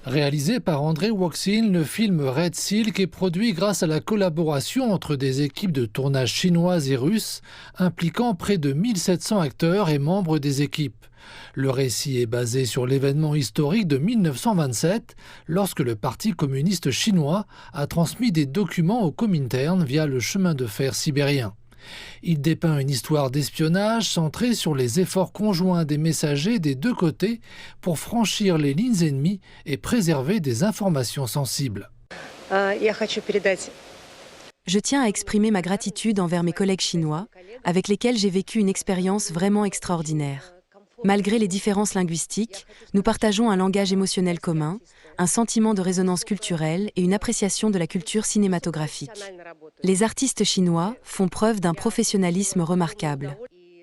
Réalisé par André Woxin, le film Red Silk est produit grâce à la collaboration entre des équipes de tournage chinoises et russes, impliquant près de 1700 acteurs et membres des équipes. Le récit est basé sur l'événement historique de 1927, lorsque le Parti communiste chinois a transmis des documents au Comintern via le chemin de fer sibérien. Il dépeint une histoire d'espionnage centrée sur les efforts conjoints des messagers des deux côtés pour franchir les lignes ennemies et préserver des informations sensibles. Je tiens à exprimer ma gratitude envers mes collègues chinois, avec lesquels j'ai vécu une expérience vraiment extraordinaire. Malgré les différences linguistiques, nous partageons un langage émotionnel commun, un sentiment de résonance culturelle et une appréciation de la culture cinématographique. Les artistes chinois font preuve d'un professionnalisme remarquable.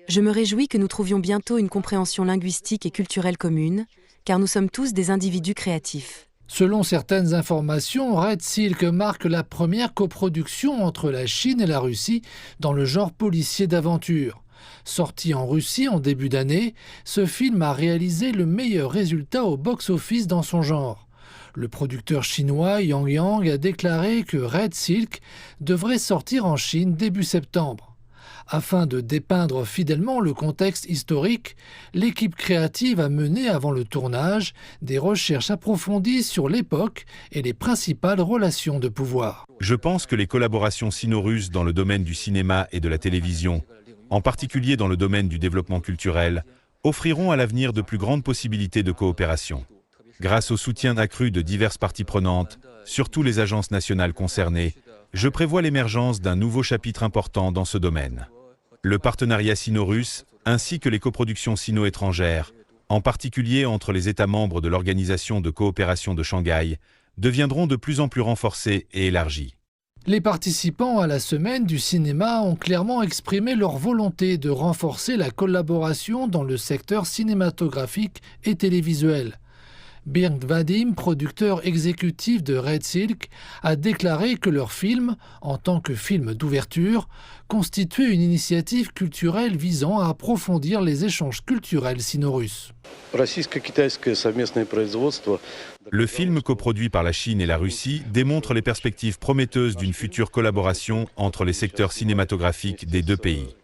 Je me réjouis que nous trouvions bientôt une compréhension linguistique et culturelle commune, car nous sommes tous des individus créatifs. Selon certaines informations, Red Silk marque la première coproduction entre la Chine et la Russie dans le genre policier d'aventure. Sorti en Russie en début d'année, ce film a réalisé le meilleur résultat au box-office dans son genre. Le producteur chinois Yang Yang a déclaré que Red Silk devrait sortir en Chine début septembre. Afin de dépeindre fidèlement le contexte historique, l'équipe créative a mené avant le tournage des recherches approfondies sur l'époque et les principales relations de pouvoir. Je pense que les collaborations sino-russes dans le domaine du cinéma et de la télévision, en particulier dans le domaine du développement culturel, offriront à l'avenir de plus grandes possibilités de coopération. Grâce au soutien accru de diverses parties prenantes, surtout les agences nationales concernées, je prévois l'émergence d'un nouveau chapitre important dans ce domaine. Le partenariat sino-russe, ainsi que les coproductions sino-étrangères, en particulier entre les États membres de l'Organisation de coopération de Shanghai, deviendront de plus en plus renforcées et élargies. Les participants à la semaine du cinéma ont clairement exprimé leur volonté de renforcer la collaboration dans le secteur cinématographique et télévisuel. Birk Vadim, producteur exécutif de Red Silk, a déclaré que leur film, en tant que film d'ouverture, constituait une initiative culturelle visant à approfondir les échanges culturels sino-russes. Le film coproduit par la Chine et la Russie démontre les perspectives prometteuses d'une future collaboration entre les secteurs cinématographiques des deux pays.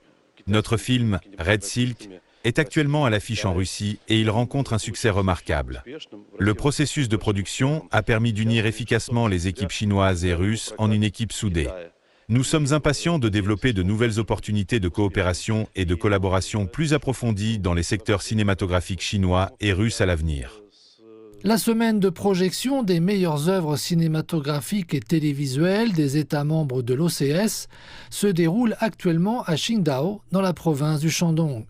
Notre film, Red Silk, est actuellement à l'affiche en Russie et il rencontre un succès remarquable. Le processus de production a permis d'unir efficacement les équipes chinoises et russes en une équipe soudée. Nous sommes impatients de développer de nouvelles opportunités de coopération et de collaboration plus approfondies dans les secteurs cinématographiques chinois et russes à l'avenir. La semaine de projection des meilleures œuvres cinématographiques et télévisuelles des États membres de l'OCS se déroule actuellement à Qingdao, dans la province du Shandong.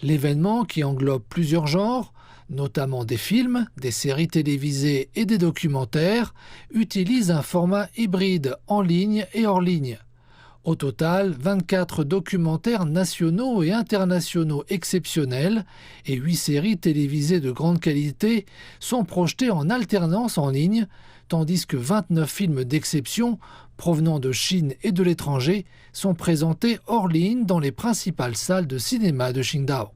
L'événement, qui englobe plusieurs genres, notamment des films, des séries télévisées et des documentaires, utilise un format hybride en ligne et hors ligne. Au total, 24 documentaires nationaux et internationaux exceptionnels et 8 séries télévisées de grande qualité sont projetés en alternance en ligne, tandis que 29 films d'exception provenant de Chine et de l'étranger sont présentés hors ligne dans les principales salles de cinéma de Qingdao.